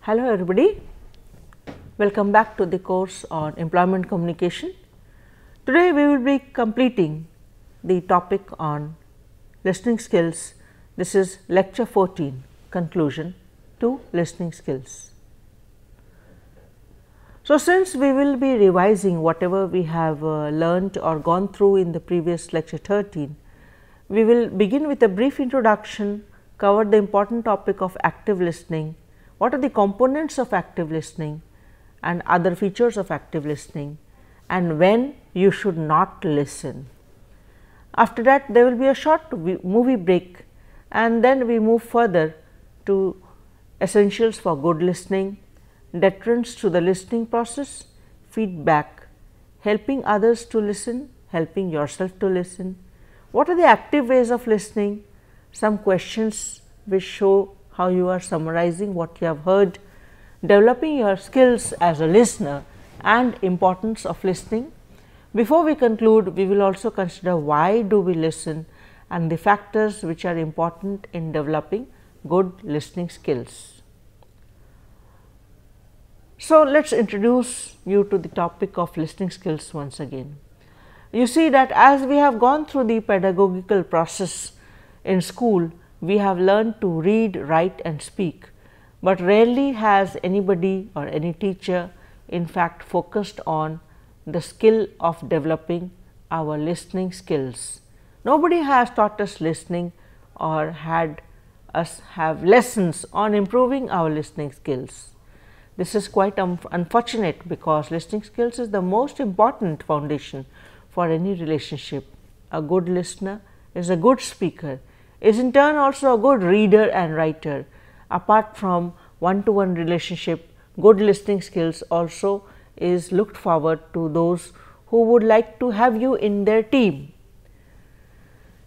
Hello everybody, welcome back to the course on employment communication. Today we will be completing the topic on listening skills. This is lecture 14, conclusion to listening skills. So, since we will be revising whatever we have learnt or gone through in the previous lecture 13, we will begin with a brief introduction, cover the important topic of active listening, what are the components of active listening and other features of active listening, and when you should not listen. After that, there will be a short movie break, and then we move further to essentials for good listening, deterrents to the listening process, feedback, helping others to listen, helping yourself to listen, what are the active ways of listening, some questions which show how you are summarizing what you have heard, developing your skills as a listener and importance of listening. Before we conclude, we will also consider why do we listen and the factors which are important in developing good listening skills. So, let us introduce you to the topic of listening skills once again. You see that as we have gone through the pedagogical process in school, we have learned to read, write and speak, but rarely has anybody or any teacher in fact focused on the skill of developing our listening skills. Nobody has taught us listening or had us have lessons on improving our listening skills. This is quite unfortunate because listening skills is the most important foundation for any relationship. A good listener is a good speaker, is in turn also a good reader and writer. Apart from one-to-one relationship, good listening skills also is looked forward to those who would like to have you in their team.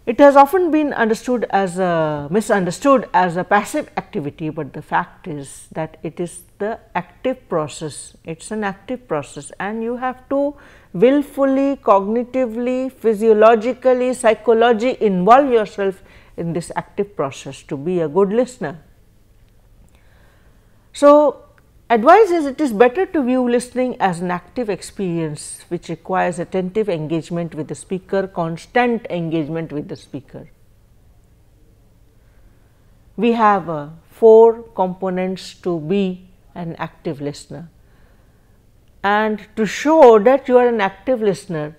It has often been misunderstood as a passive activity, but the fact is that it is the active process. It is an active process and you have to willfully, cognitively, physiologically, psychologically involve yourself in this active process to be a good listener. So, advice is it is better to view listening as an active experience which requires attentive engagement with the speaker, constant engagement with the speaker. We have 4 components to be an active listener, and to show that you are an active listener,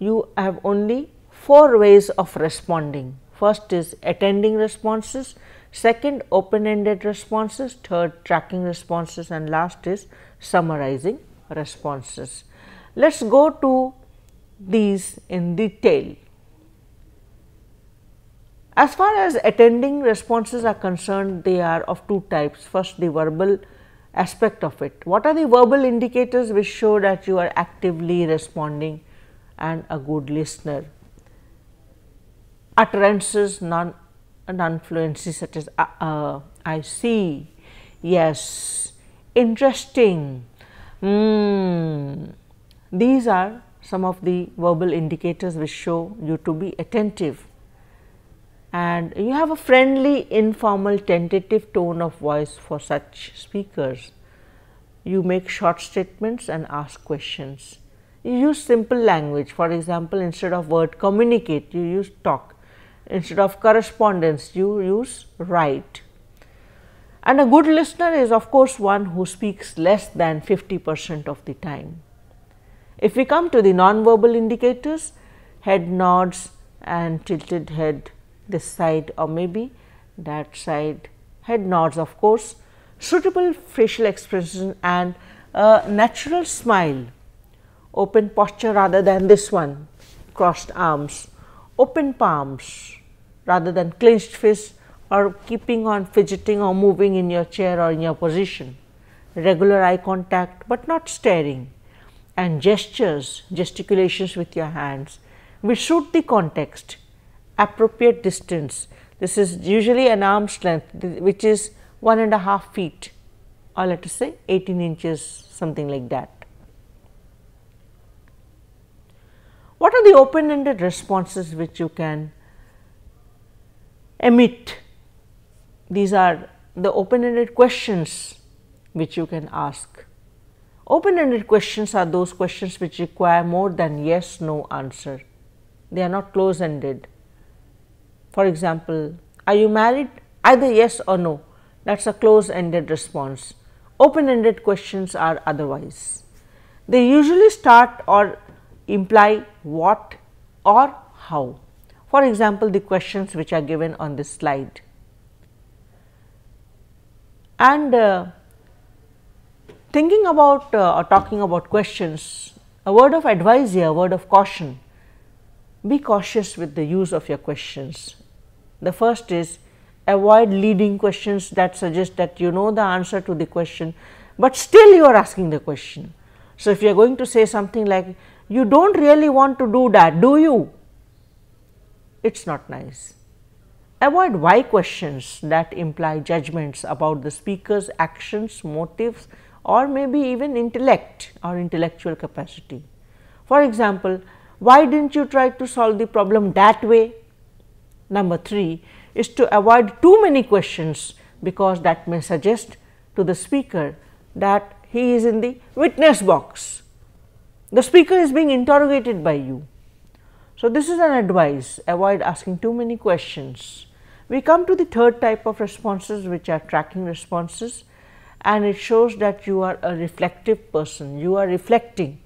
you have only 4 ways of responding. First is attending responses, second open-ended responses, third tracking responses and last is summarizing responses. Let us go to these in detail. As far as attending responses are concerned, they are of 2 types. First, the verbal aspect of it. What are the verbal indicators which show that you are actively responding and a good listener? Utterances, non-fluency such as I see, yes, interesting. These are some of the verbal indicators which show you to be attentive, and you have a friendly, informal, tentative tone of voice for such speakers. You make short statements and ask questions. You use simple language. For example, instead of word communicate, you use talk. Instead of correspondence, you use write. And a good listener is of course one who speaks less than 50% of the time. If we come to the non-verbal indicators, head nods and tilted head this side or maybe that side, head nods of course, suitable facial expression and a natural smile, open posture rather than this one, crossed arms, open palms rather than clenched fists or keeping on fidgeting or moving in your chair or in your position, regular eye contact but not staring, and gestures, gesticulations with your hands which suit the context, appropriate distance. This is usually an arm's length which is 1.5 feet or let us say 18 inches, something like that. What are the open-ended responses which you can emit? These are the open-ended questions which you can ask. Open-ended questions are those questions which require more than yes, no answer. They are not close-ended. For example, are you married? Either yes or no. That is a close-ended response. Open-ended questions are otherwise. They usually start or imply what or how. For example, the questions which are given on this slide. And thinking about or talking about questions, a word of advice here, a word of caution. Be cautious with the use of your questions. The first is avoid leading questions that suggest that you know the answer to the question, but still you are asking the question. So, if you are going to say something like, you do not really want to do that, do you? It is not nice. Avoid why questions that imply judgments about the speaker's actions, motives, or maybe even intellect or intellectual capacity. For example, why didn't you try to solve the problem that way? Number 3 is to avoid too many questions, because that may suggest to the speaker that he is in the witness box. The speaker is being interrogated by you. So, this is an advice, avoid asking too many questions. We come to the third type of responses, which are tracking responses, and it shows that you are a reflective person. You are reflecting,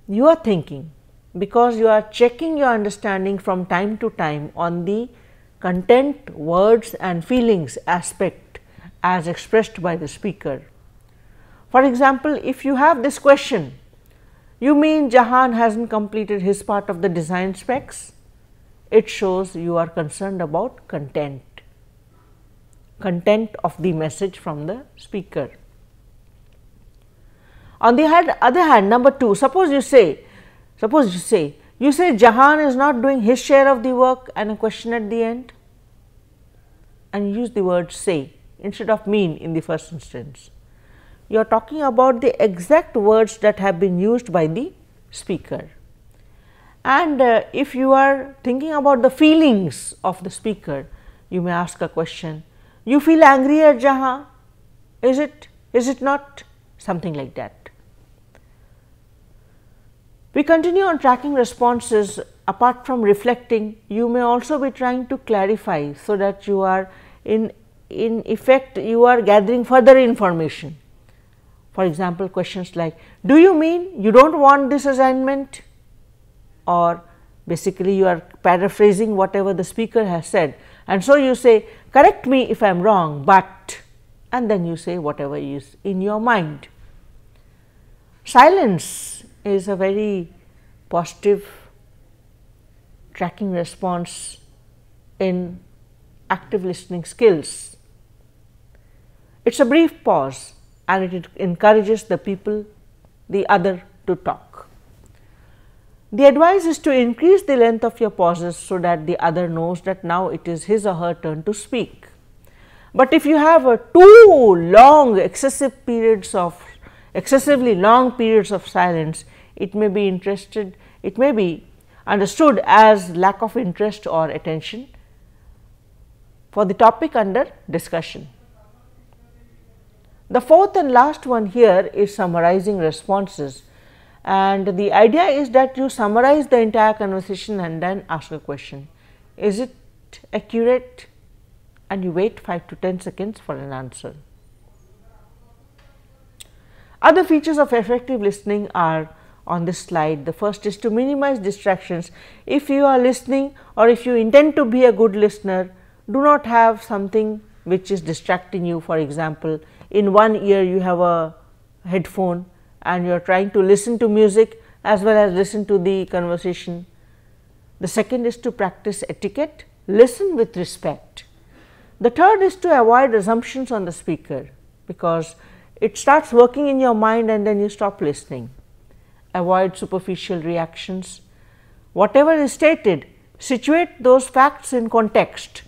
you are thinking, because you are checking your understanding from time to time on the content, words and feelings aspect as expressed by the speaker. For example, if you have this question, you mean Jahan hasn't completed his part of the design specs? It shows you are concerned about content of the message from the speaker. On the other hand, number 2, suppose you say Jahan is not doing his share of the work and a question at the end, and use the word say instead of mean in the first instance. You are talking about the exact words that have been used by the speaker. And if you are thinking about the feelings of the speaker, you may ask a question, you feel angry at Jahan, is it not? Something like that. We continue on tracking responses. Apart from reflecting, you may also be trying to clarify, so that you are in effect you are gathering further information. For example, questions like, do you mean you do not want this assignment? Or basically you are paraphrasing whatever the speaker has said, and so you say, correct me if I am wrong, but, and then you say whatever is in your mind. Silence is a very positive tracking response in active listening skills. It is a brief pause and it encourages the other to talk. The advice is to increase the length of your pauses, so that the other knows that now it is his or her turn to speak. But if you have too long excessively long periods of silence, it may be understood as lack of interest or attention for the topic under discussion. The fourth and last one here is summarizing responses, and the idea is that you summarize the entire conversation and then ask a question. Is it accurate? And you wait 5 to 10 seconds for an answer. Other features of effective listening are on this slide. The first is to minimize distractions. If you are listening, or if you intend to be a good listener, do not have something which is distracting you. For example, in one ear you have a headphone and you are trying to listen to music as well as listen to the conversation. The second is to practice etiquette, listen with respect. The third is to avoid assumptions on the speaker, because it starts working in your mind and then you stop listening. Avoid superficial reactions. Whatever is stated, situate those facts in context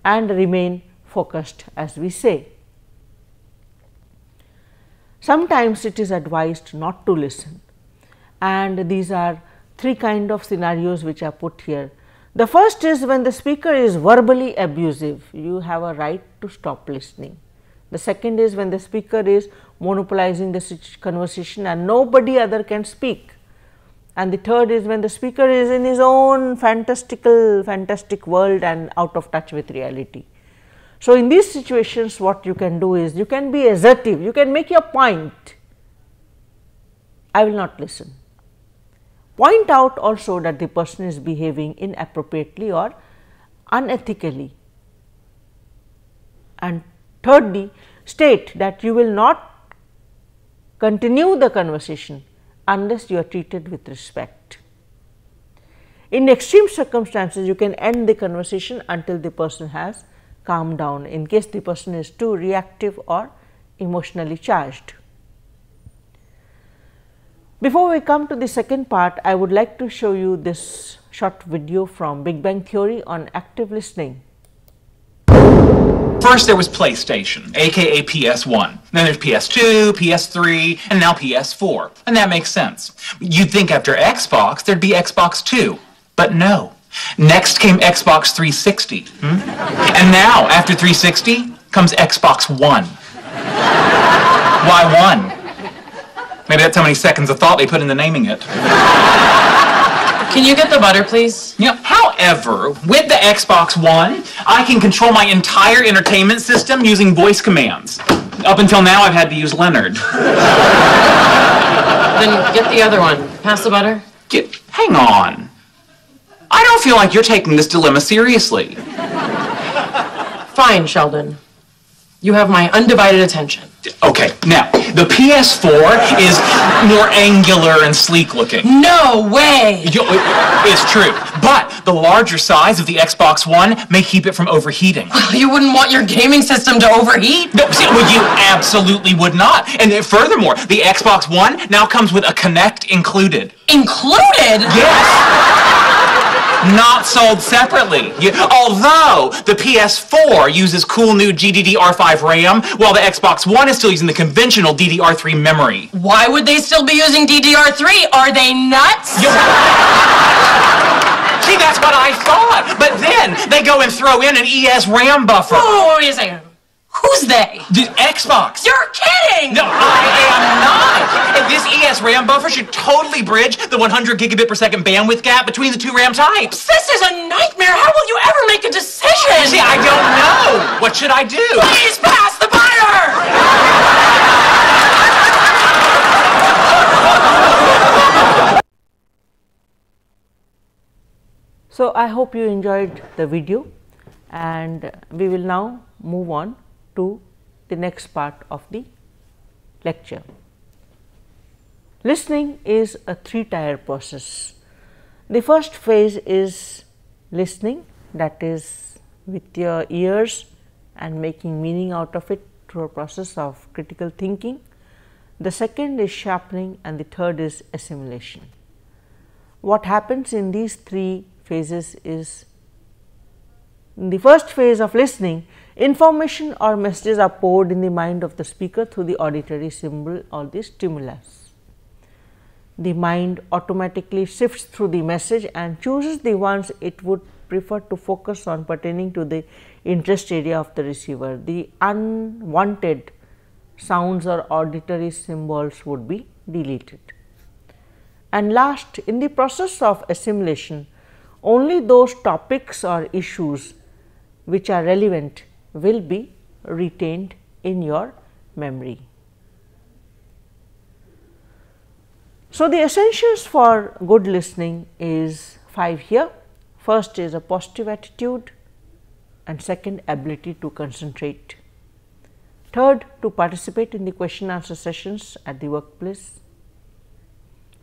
and remain focused, as we say. Sometimes it is advised not to listen, and these are 3 kinds of scenarios which are put here. The first is when the speaker is verbally abusive, you have a right to stop listening. The second is when the speaker is monopolizing the conversation and nobody other can speak. And the third is when the speaker is in his own fantastic world and out of touch with reality. So, in these situations what you can do is you can be assertive, you can make your point, I will not listen. Point out also that the person is behaving inappropriately or unethically. And thirdly, state that you will not continue the conversation unless you are treated with respect. In extreme circumstances, you can end the conversation until the person has calmed down, in case the person is too reactive or emotionally charged. Before we come to the second part, I would like to show you this short video from Big Bang Theory on active listening. First there was PlayStation, aka PS1. Then there's PS2, PS3, and now PS4. And that makes sense. You'd think after Xbox, there'd be Xbox 2. But no. Next came Xbox 360. And now, after 360, comes Xbox One. Why 1? Maybe that's how many seconds of thought they put into naming it. Can you get the butter, please? Yeah. However, with the Xbox One, I can control my entire entertainment system using voice commands. Up until now, I've had to use Leonard. Then get the other one. Pass the butter. Hang on. I don't feel like you're taking this dilemma seriously. Fine, Sheldon. You have my undivided attention. Okay, now, the PS4 is more angular and sleek looking. No way! It's true, but the larger size of the Xbox One may keep it from overheating. Well, you wouldn't want your gaming system to overheat? No, see, well, you absolutely would not. And then furthermore, the Xbox One now comes with a Kinect included. Included? Yes! Not sold separately. Although the PS4 uses cool new GDDR5 RAM, while the Xbox One is still using the conventional DDR3 memory. Why would they still be using DDR3? Are they nuts? See, that's what I thought. But then they go and throw in an ES RAM buffer. Oh, wait a second. Who's they? The Xbox. You're kidding! No, I am not. And this ES RAM buffer should totally bridge the 100 gigabit per second bandwidth gap between the two RAM types. This is a nightmare. How will you ever make a decision? See, I don't know. What should I do? Please pass the butter! So, I hope you enjoyed the video, and we will now move on to the next part of the lecture. Listening is a three-tier process. The first phase is listening, that is with your ears and making meaning out of it through a process of critical thinking. The second is sharpening, and the third is assimilation. What happens in these three phases is, in the first phase of listening, information or messages are poured in the mind of the speaker through the auditory symbol or the stimulus. The mind automatically sifts through the message and chooses the ones it would prefer to focus on pertaining to the interest area of the receiver. The unwanted sounds or auditory symbols would be deleted. And last, in the process of assimilation, only those topics or issues which are relevant will be retained in your memory. So, the essentials for good listening is 5 here. First is a positive attitude, and second, ability to concentrate. Third, to participate in the question answer sessions at the workplace.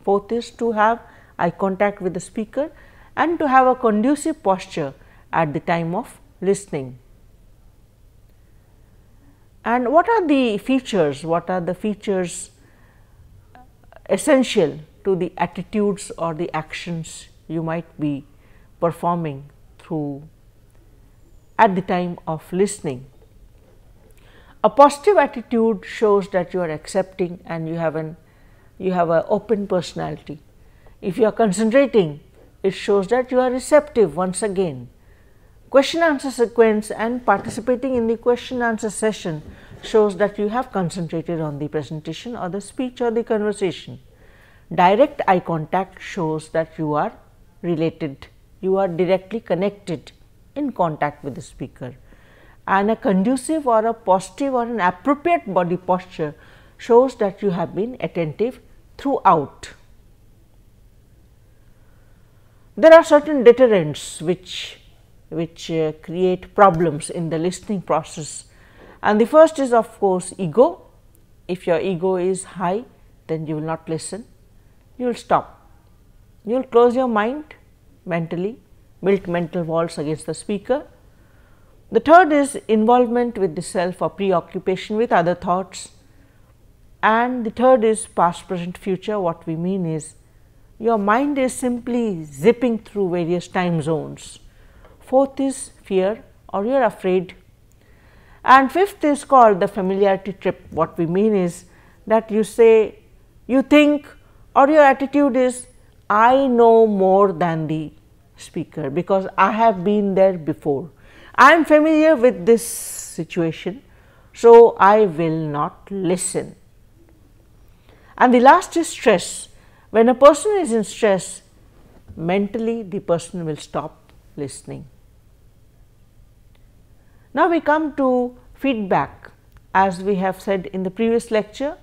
Fourth is to have eye contact with the speaker and to have a conducive posture at the time of listening. And what are the features? What are the features essential to the attitudes or the actions you might be performing through at the time of listening? A positive attitude shows that you are accepting and you have an open personality. If you are concentrating, it shows that you are receptive once again. Question answer sequence and participating in the question answer session shows that you have concentrated on the presentation or the speech or the conversation. Direct eye contact shows that you are related, you are directly connected in contact with the speaker, and a conducive or a positive or an appropriate body posture shows that you have been attentive throughout. There are certain deterrents which create problems in the listening process, and the first is of course ego. If your ego is high, then you will not listen, you will stop, you will close your mind mentally, build mental walls against the speaker. The third is involvement with the self or preoccupation with other thoughts, and the third is past, present, future. What we mean is your mind is simply zipping through various time zones. Fourth is fear, or you are afraid, and fifth is called the familiarity trip. What we mean is that you say, you think, or your attitude is, I know more than the speaker because I have been there before, I am familiar with this situation, so I will not listen. And the last is stress. When a person is in stress, mentally the person will stop listening. Now we come to feedback. As we have said in the previous lecture,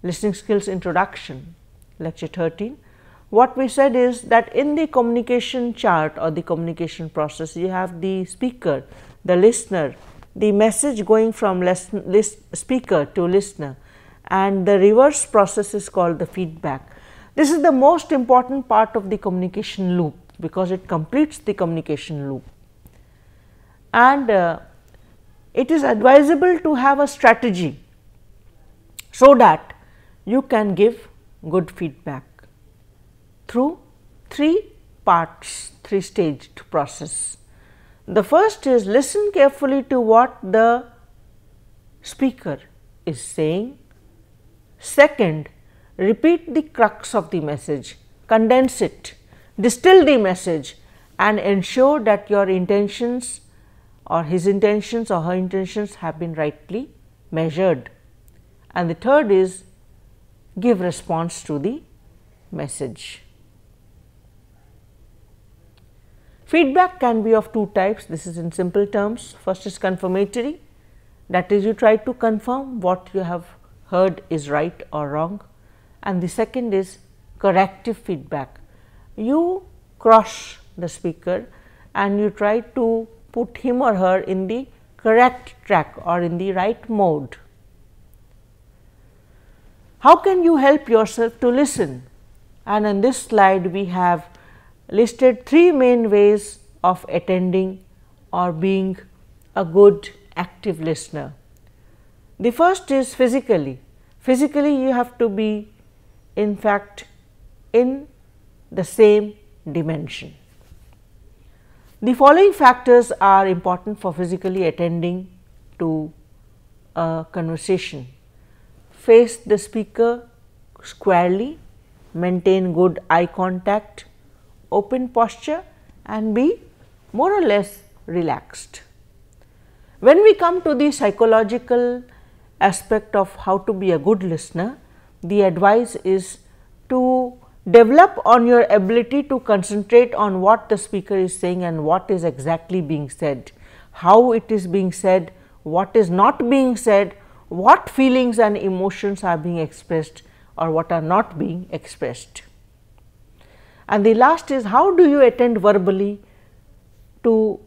listening skills introduction, lecture 13, what we said is that in the communication chart or the communication process, you have the speaker, the listener, the message going from speaker to listener, and the reverse process is called the feedback. This is the most important part of the communication loop because it completes the communication loop, and it is advisable to have a strategy so that you can give good feedback through three parts, three staged process. The first is listen carefully to what the speaker is saying. Second, repeat the crux of the message, condense it, distill the message, and ensure that your intentions or his intentions or her intentions have been rightly measured. And the third is give response to the message. Feedback can be of two types. This is in simple terms. First is confirmatory, that is you try to confirm what you have heard is right or wrong, and the second is corrective feedback. You cross the speaker and you try to put him or her in the correct track or in the right mode. How can you help yourself to listen? And in this slide we have listed three main ways of attending or being a good active listener. The first is physically. Physically you have to be in fact in the same dimension. The following factors are important for physically attending to a conversation. Face the speaker squarely, maintain good eye contact, open posture, and be more or less relaxed. When we come to the psychological aspect of how to be a good listener, the advice is to develop on your ability to concentrate on what the speaker is saying and what is exactly being said, how it is being said, what is not being said, what feelings and emotions are being expressed or what are not being expressed. And the last is how do you attend verbally to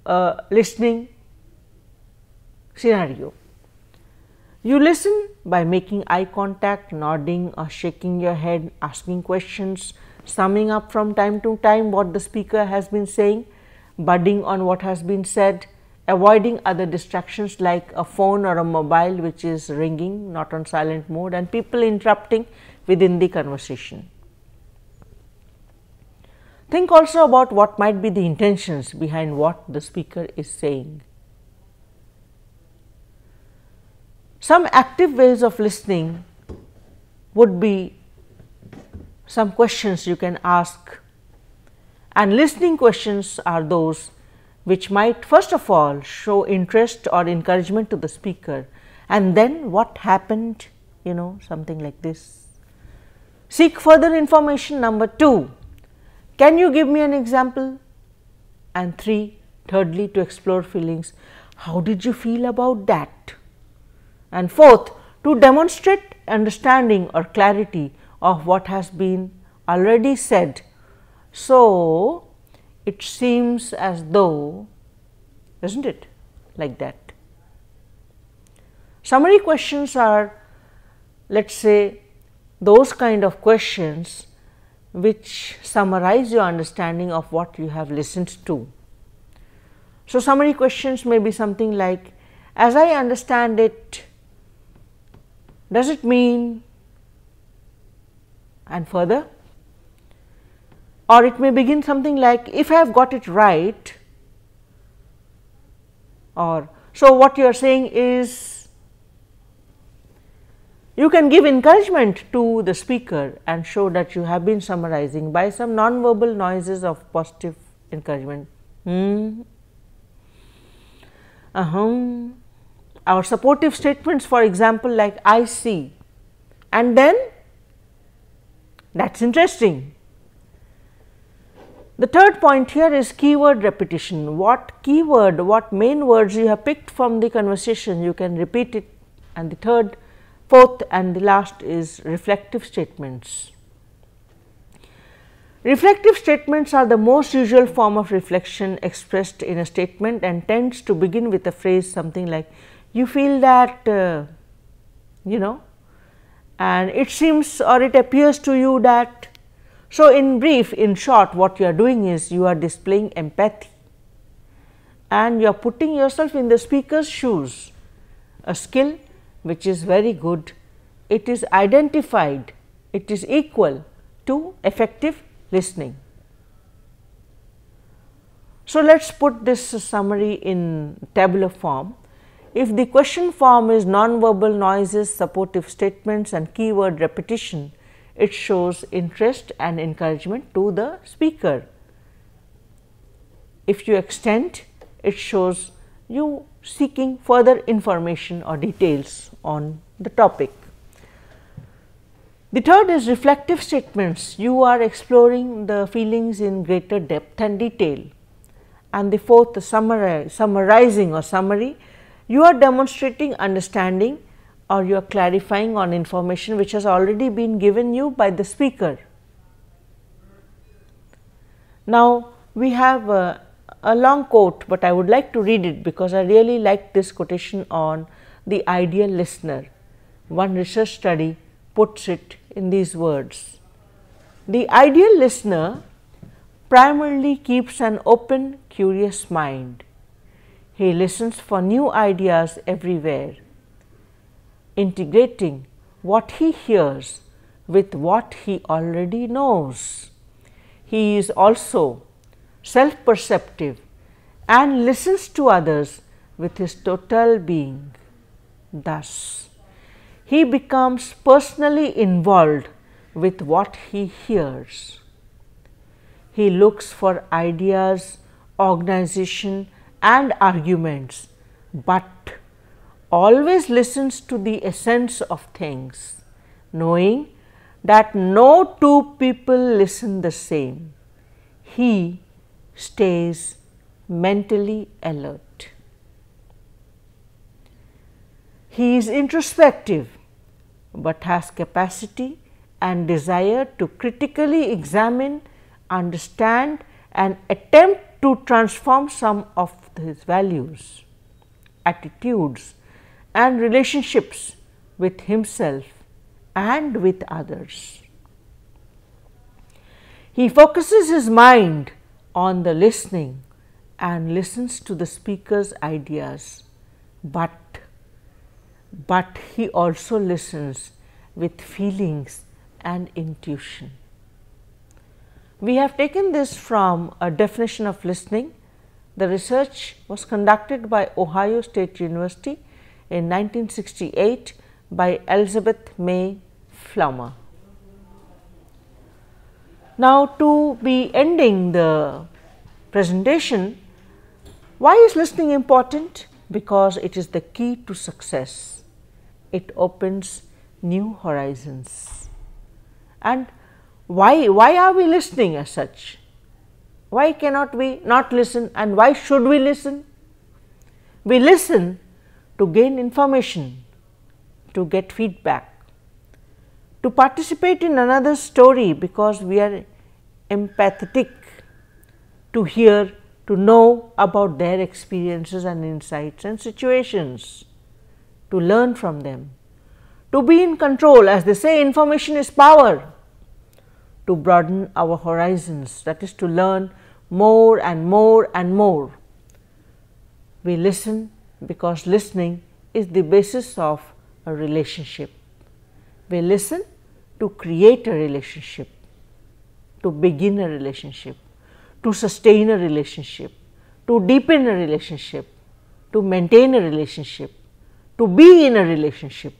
a listening scenario. You listen by making eye contact, nodding or shaking your head, asking questions, summing up from time to time what the speaker has been saying, budding on what has been said, avoiding other distractions like a phone or a mobile which is ringing not on silent mode, and people interrupting within the conversation. Think also about what might be the intentions behind what the speaker is saying. Some active ways of listening would be some questions you can ask. And listening questions are those which might first of all show interest or encouragement to the speaker, and then what happened, something like this. Seek further information. Number 2, can you give me an example? And 3, thirdly, to explore feelings, how did you feel about that? And 4th, to demonstrate understanding or clarity of what has been already said. So, it seems as though, isn't it, like that. Summary questions are, let us say, those kind of questions which summarize your understanding of what you have listened to. So, summary questions may be something like, as I understand it, does it mean, and further. Or it may begin something like, if I have got it right, or so what you are saying is, you can give encouragement to the speaker and show that you have been summarizing by some non-verbal noises of positive encouragement. Our supportive statements, for example, like I see, and then that's interesting. The third point here is keyword repetition. What keyword, what main words you have picked from the conversation, you can repeat it. And the third, fourth and the last is reflective statements. Reflective statements are the most usual form of reflection expressed in a statement and tends to begin with a phrase something like, you feel that, and it seems or it appears to you that. So, in brief, in short, what you are doing is you are displaying empathy and you are putting yourself in the speaker's shoes, a skill which is very good. It is identified, it is equal to effective listening. So, let us put this summary in tabular form. If the question form is non-verbal noises, supportive statements and keyword repetition, it shows interest and encouragement to the speaker. If you extend, it shows you seeking further information or details on the topic. The third is reflective statements. You are exploring the feelings in greater depth and detail. And the fourth, summarizing or summary, you are demonstrating understanding or you are clarifying on information which has already been given you by the speaker. Now, we have a long quote, but I would like to read it because I really like this quotation on the ideal listener. One research study puts it in these words: the ideal listener primarily keeps an open, curious mind. He listens for new ideas everywhere, integrating what he hears with what he already knows. He is also self-perceptive and listens to others with his total being. Thus, he becomes personally involved with what he hears. He looks for ideas, organization and arguments, but always listens to the essence of things, knowing that no two people listen the same. He stays mentally alert. He is introspective, but has capacity and desire to critically examine, understand and attempt to transform some of his values, attitudes and relationships with himself and with others. He focuses his mind on the listening and listens to the speaker's ideas, but he also listens with feelings and intuition. We have taken this from a definition of listening. The research was conducted by Ohio State University in 1968 by Elizabeth May Flummer. Now, to be ending the presentation, why is listening important? Because it is the key to success. It opens new horizons. And why are we listening as such? Why cannot we not listen, and why should we listen? We listen to gain information, to get feedback, to participate in another's story because we are empathetic, to hear, to know about their experiences and insights and situations, to learn from them, to be in control. As they say, information is power. To broaden our horizons, that is to learn more and more and more. We listen because listening is the basis of a relationship. We listen to create a relationship, to begin a relationship, to sustain a relationship, to deepen a relationship, to maintain a relationship, to be in a relationship.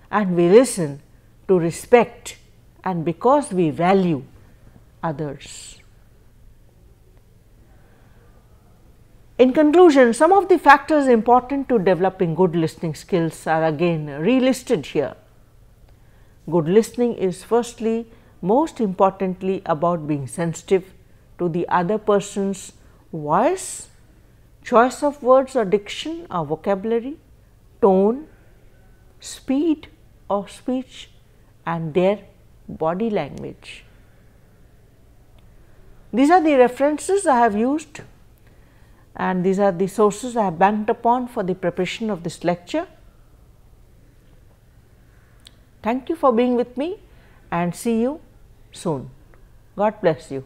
And we listen to respect, and because we value others. In conclusion, some of the factors important to developing good listening skills are again relisted here. Good listening is firstly, most importantly, about being sensitive to the other person's voice, choice of words or diction or vocabulary, tone, speed of speech, and their body language. These are the references I have used, and these are the sources I have banked upon for the preparation of this lecture. Thank you for being with me, and see you soon. God bless you.